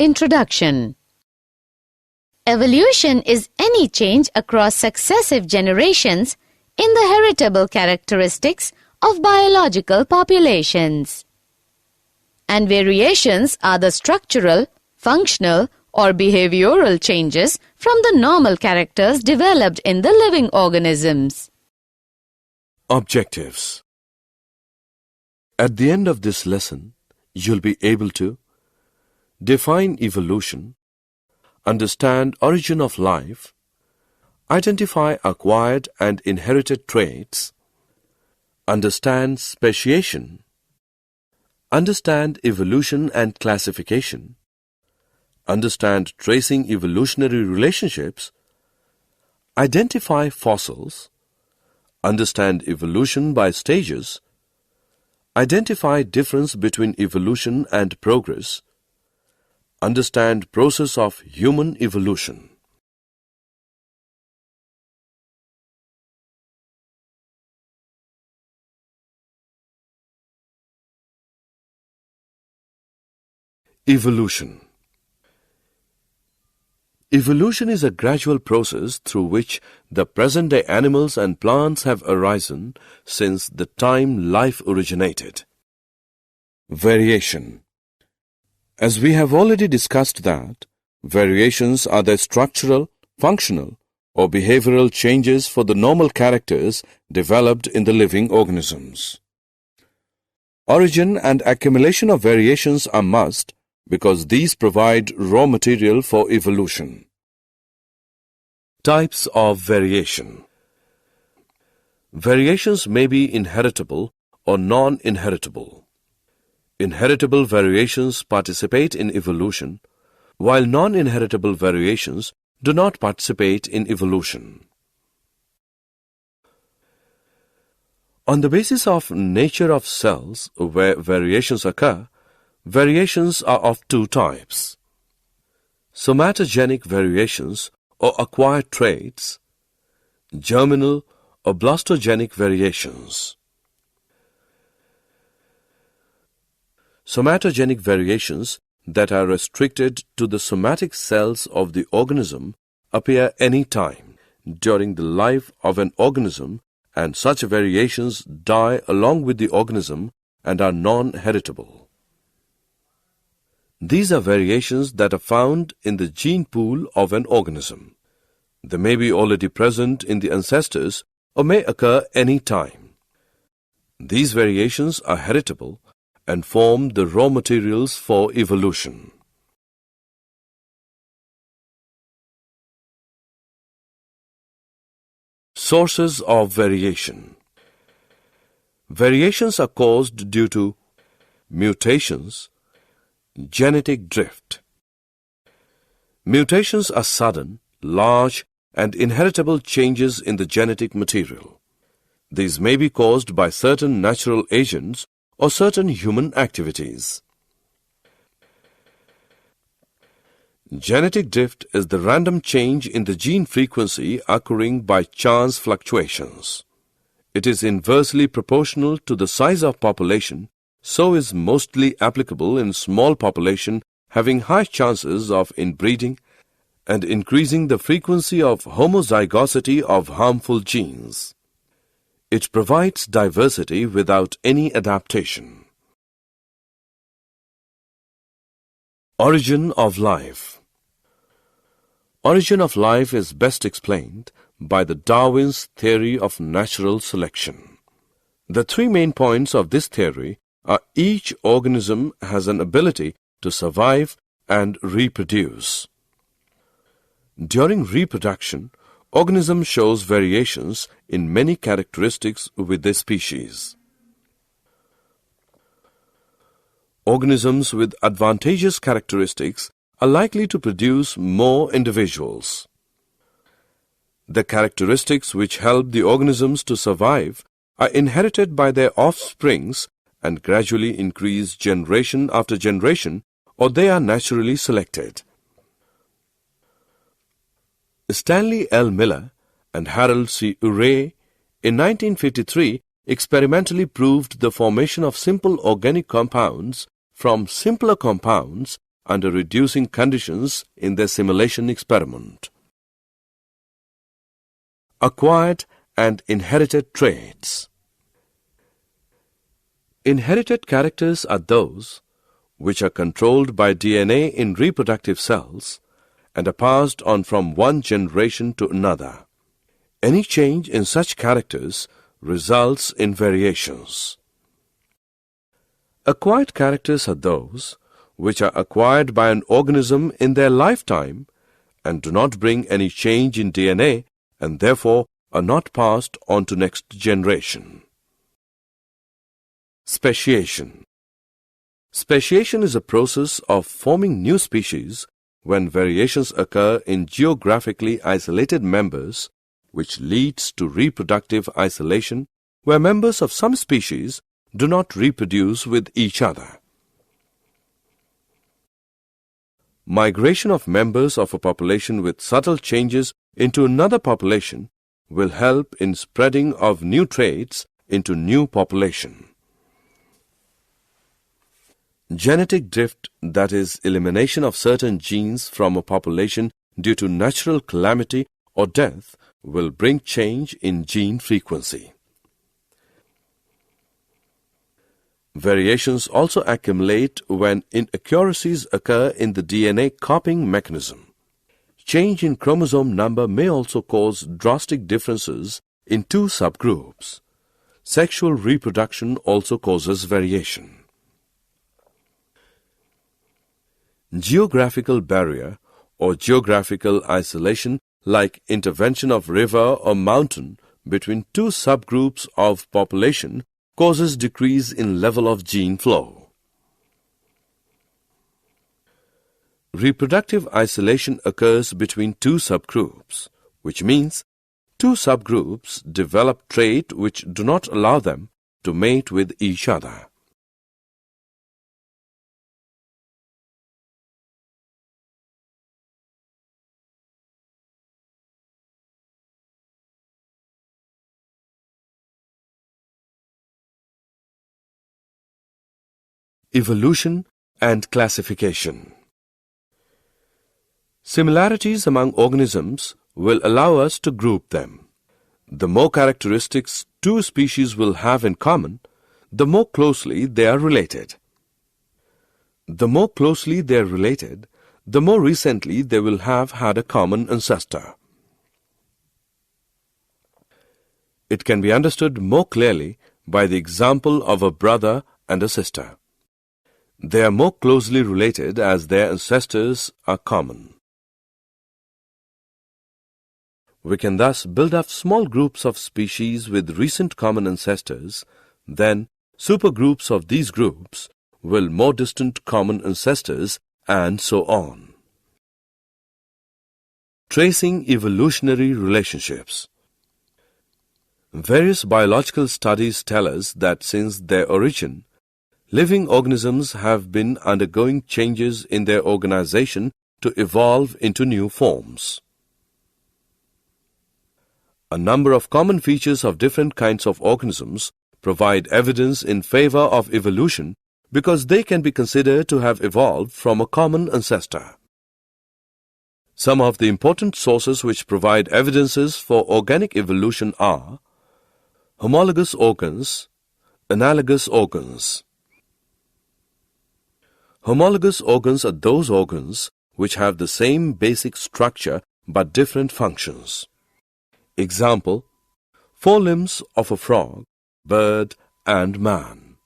Introduction. Evolution is any change across successive generations in the heritable characteristics of biological populations. And variations are the structural, functional, or behavioral changes from the normal characters developed in the living organisms. Objectives. At the end of this lesson, you'll be able to define evolution, understand origin of life, identify acquired and inherited traits, understand speciation, understand evolution and classification, understand tracing evolutionary relationships, identify fossils, understand evolution by stages, identify difference between evolution and progress, understand process of human evolution. Evolution. Evolution is a gradual process through which the present-day animals and plants have arisen since the time life originated. Variation. As we have already discussed that, variations are the structural, functional, or behavioral changes for the normal characters developed in the living organisms. Origin and accumulation of variations are must because these provide raw material for evolution. Types of variation. Variations may be inheritable or non-inheritable. Inheritable variations participate in evolution, while non-inheritable variations do not participate in evolution. On the basis of nature of cells where variations occur, variations are of two types: somatogenic variations or acquired traits, germinal or blastogenic variations. Somatogenic variations that are restricted to the somatic cells of the organism appear any time during the life of an organism, and such variations die along with the organism and are non-heritable. These are variations that are found in the gene pool of an organism. They may be already present in the ancestors or may occur any time. These variations are heritable and form the raw materials for evolution. Sources of variation. Variations are caused due to mutations, genetic drift. Mutations are sudden, large, and inheritable changes in the genetic material. These may be caused by certain natural agents or certain human activities. Genetic drift is the random change in the gene frequency occurring by chance fluctuations. It is inversely proportional to the size of population, so is mostly applicable in small population having high chances of inbreeding and increasing the frequency of homozygosity of harmful genes. It provides diversity without any adaptation. Origin of life. Origin of life is best explained by the Darwin's theory of natural selection. The three main points of this theory are: each organism has an ability to survive and reproduce. During reproduction, organism shows variations in many characteristics with their species. Organisms with advantageous characteristics are likely to produce more individuals. The characteristics which help the organisms to survive are inherited by their offsprings and gradually increase generation after generation, or they are naturally selected. Stanley L. Miller and Harold C. Urey in 1953 experimentally proved the formation of simple organic compounds from simpler compounds under reducing conditions in their simulation experiment. Acquired and inherited traits. Inherited characters are those which are controlled by DNA in reproductive cells and are passed on from one generation to another. Any change in such characters results in variations. Acquired characters are those which are acquired by an organism in their lifetime and do not bring any change in DNA and therefore are not passed on to next generation. Speciation. Speciation is a process of forming new species when variations occur in geographically isolated members, which leads to reproductive isolation where members of some species do not reproduce with each other. Migration of members of a population with subtle changes into another population will help in spreading of new traits into new population. Genetic drift, that is, elimination of certain genes from a population due to natural calamity or death, will bring change in gene frequency. Variations also accumulate when inaccuracies occur in the DNA copying mechanism. Change in chromosome number may also cause drastic differences in two subgroups. Sexual reproduction also causes variation. Geographical barrier or geographical isolation, like intervention of river or mountain between two subgroups of population, causes decrease in level of gene flow. Reproductive isolation occurs between two subgroups, which means two subgroups develop traits which do not allow them to mate with each other. Evolution and classification. Similarities among organisms will allow us to group them. The more characteristics two species will have in common, the more closely they are related. The more closely they are related, the more recently they will have had a common ancestor. It can be understood more clearly by the example of a brother and a sister. They are more closely related as their ancestors are common. We can thus build up small groups of species with recent common ancestors, then supergroups of these groups will more distant common ancestors, and so on. Tracing evolutionary relationships. Various biological studies tell us that since their origin, living organisms have been undergoing changes in their organization to evolve into new forms. A number of common features of different kinds of organisms provide evidence in favor of evolution because they can be considered to have evolved from a common ancestor. Some of the important sources which provide evidences for organic evolution are homologous organs, analogous organs. Homologous organs are those organs which have the same basic structure but different functions. Example, forelimbs of a frog, bird, and man.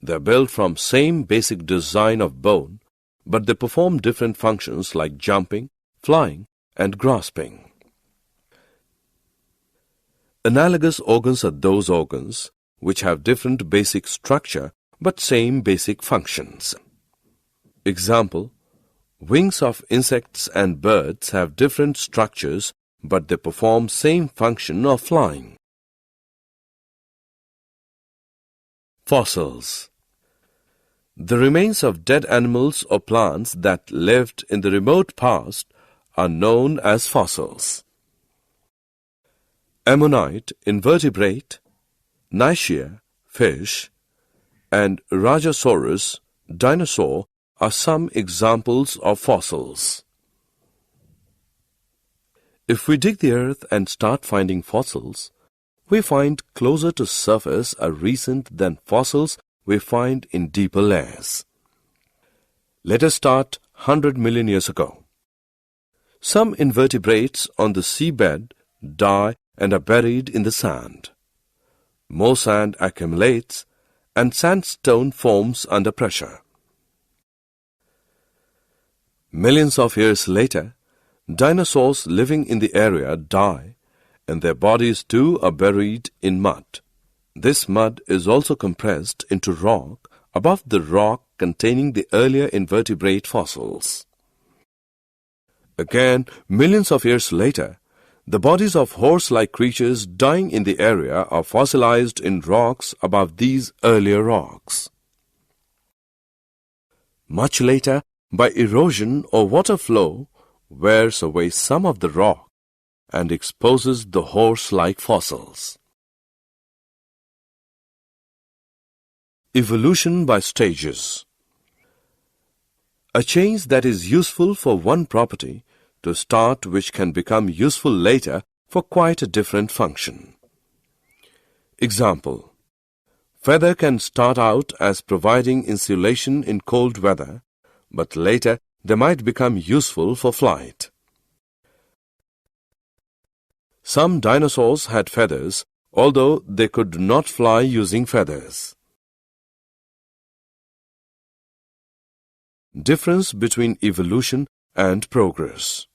They are built from same basic design of bone, but they perform different functions like jumping, flying, and grasping. Analogous organs are those organs which have different basic structure but same basic functions. Example, wings of insects and birds have different structures but they perform same function of flying. Fossils. The remains of dead animals or plants that lived in the remote past are known as fossils. Ammonite, invertebrate, Nicaea, fish, and Rajasaurus, dinosaur, are some examples of fossils. If we dig the earth and start finding fossils, we find closer to surface are recent than fossils we find in deeper layers. Let us start 100 million years ago. Some invertebrates on the seabed die and are buried in the sand. More sand accumulates and sandstone forms under pressure. Millions of years later, dinosaurs living in the area die and their bodies too are buried in mud. This mud is also compressed into rock above the rock containing the earlier invertebrate fossils. Again, millions of years later, the bodies of horse-like creatures dying in the area are fossilized in rocks above these earlier rocks. Much later, by erosion or water flow, wears away some of the rock and exposes the horse-like fossils. Evolution by stages. A change that is useful for one property to start which can become useful later for quite a different function. Example: feather can start out as providing insulation in cold weather, but later they might become useful for flight. Some dinosaurs had feathers, although they could not fly using feathers. Difference between evolution and progress.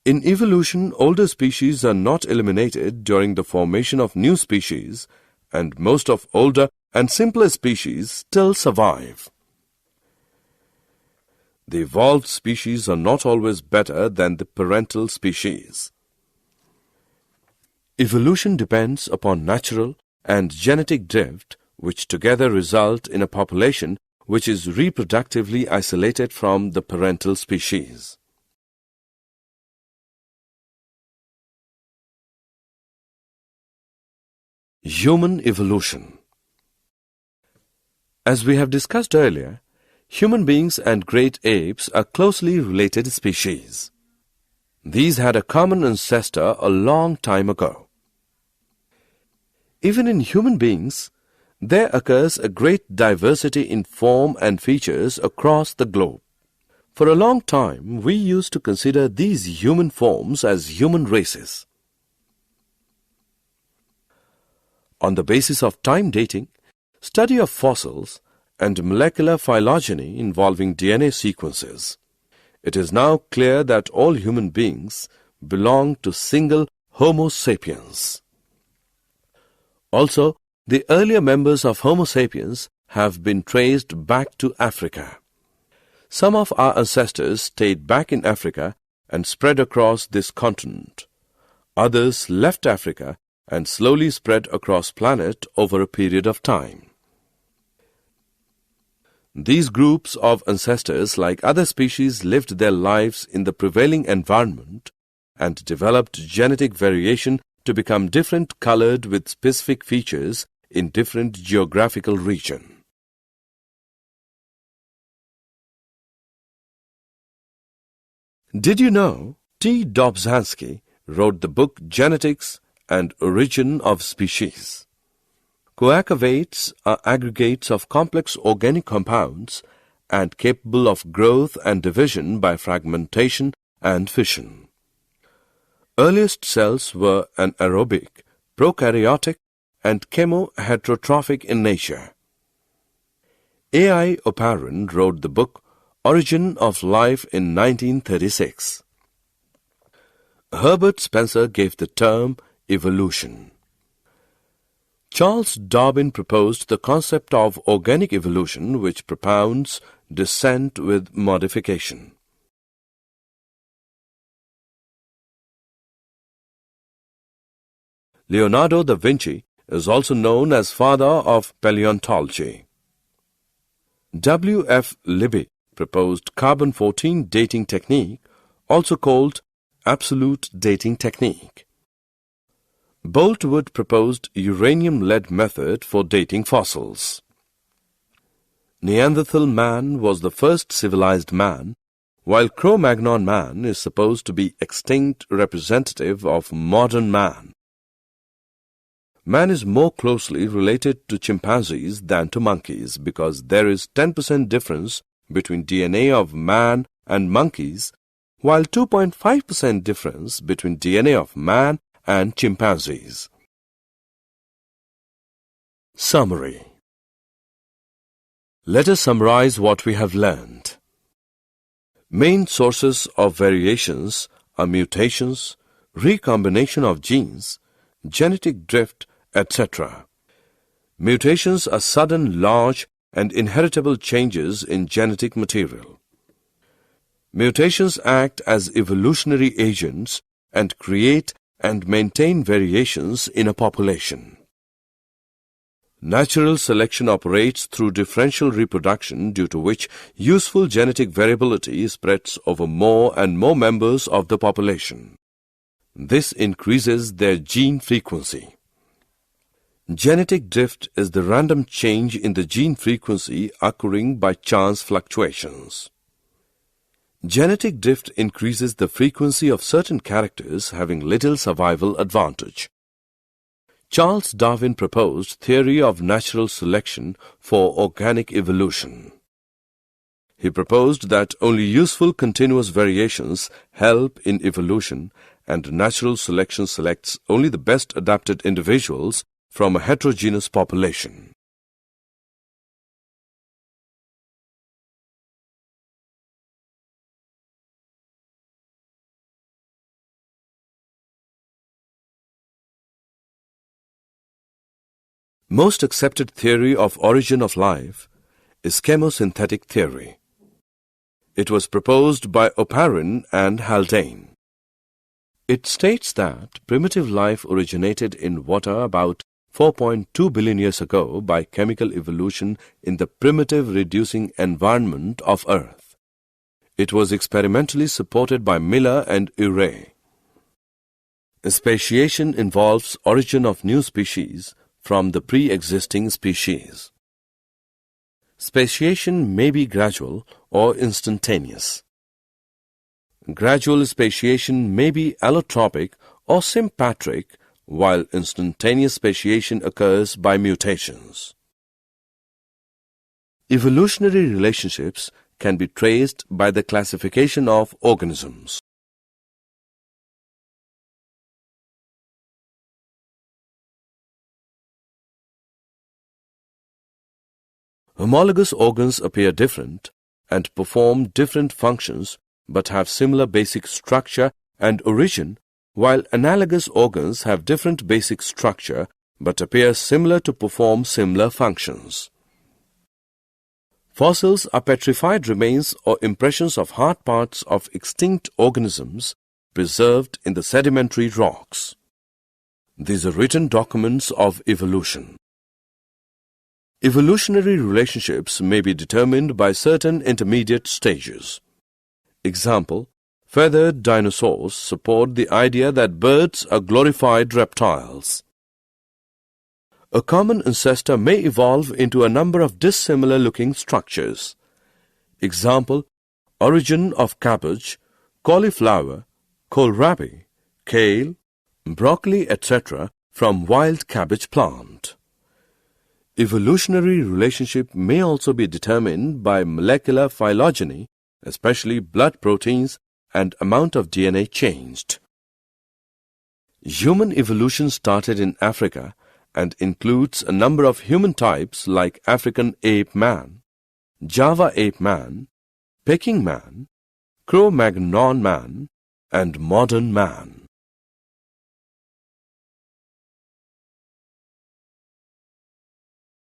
In evolution, older species are not eliminated during the formation of new species, and most of older and simpler species still survive. The evolved species are not always better than the parental species. Evolution depends upon natural and genetic drift, which together result in a population which is reproductively isolated from the parental species. Human evolution. As we have discussed earlier, human beings and great apes are closely related species. These had a common ancestor a long time ago. Even in human beings, there occurs a great diversity in form and features across the globe. For a long time, we used to consider these human forms as human races. On the basis of time dating, study of fossils, and molecular phylogeny involving DNA sequences, it is now clear that all human beings belong to single Homo sapiens. Also, the earlier members of Homo sapiens have been traced back to Africa. Some of our ancestors stayed back in Africa and spread across this continent. Others left Africa and slowly spread across the planet over a period of time. These groups of ancestors, like other species, lived their lives in the prevailing environment and developed genetic variation to become different colored with specific features in different geographical region. Did you know T. Dobzhansky wrote the book Genetics and Origin of Species? Coagulates are aggregates of complex organic compounds and capable of growth and division by fragmentation and fission. Earliest cells were anaerobic, prokaryotic, and chemoheterotrophic in nature. A.I. Oparin wrote the book Origin of Life in 1936. Herbert Spencer gave the term evolution. Charles Darwin proposed the concept of organic evolution, which propounds descent with modification. Leonardo da Vinci is also known as father of paleontology. W. F. Libby proposed carbon-14 dating technique, also called absolute dating technique. Boltwood proposed uranium-lead method for dating fossils. Neanderthal man was the first civilized man, while Cro-Magnon man is supposed to be extinct representative of modern man. Man is more closely related to chimpanzees than to monkeys because there is 10% difference between DNA of man and monkeys, while 2.5% difference between DNA of man and chimpanzees. Summary. Let us summarize what we have learned. Main sources of variations are mutations, recombination of genes, genetic drift, etc. Mutations are sudden, large, and inheritable changes in genetic material. Mutations act as evolutionary agents and create and maintain variations in a population. Natural selection operates through differential reproduction, due to which useful genetic variability spreads over more and more members of the population. This increases their gene frequency. Genetic drift is the random change in the gene frequency occurring by chance fluctuations. Genetic drift increases the frequency of certain characters having little survival advantage. Charles Darwin proposed theory of natural selection for organic evolution. He proposed that only useful continuous variations help in evolution, and natural selection selects only the best adapted individuals from a heterogeneous population. Most accepted theory of origin of life is chemosynthetic theory. It was proposed by Oparin and Haldane. It states that primitive life originated in water about 4.2 billion years ago by chemical evolution in the primitive reducing environment of Earth. It was experimentally supported by Miller and Urey. Speciation involves origin of new species from the pre-existing species. Speciation may be gradual or instantaneous. Gradual speciation may be allotropic or sympatric, while instantaneous speciation occurs by mutations. Evolutionary relationships can be traced by the classification of organisms. Homologous organs appear different and perform different functions but have similar basic structure and origin, while analogous organs have different basic structure but appear similar to perform similar functions. Fossils are petrified remains or impressions of hard parts of extinct organisms preserved in the sedimentary rocks. These are written documents of evolution. Evolutionary relationships may be determined by certain intermediate stages. Example, feathered dinosaurs support the idea that birds are glorified reptiles. A common ancestor may evolve into a number of dissimilar-looking structures. Example, origin of cabbage, cauliflower, kohlrabi, kale, broccoli, etc. from wild cabbage plant. Evolutionary relationship may also be determined by molecular phylogeny, especially blood proteins and amount of DNA changed. Human evolution started in Africa and includes a number of human types like African ape man, Java ape man, Peking man, Cro-Magnon man, and modern man.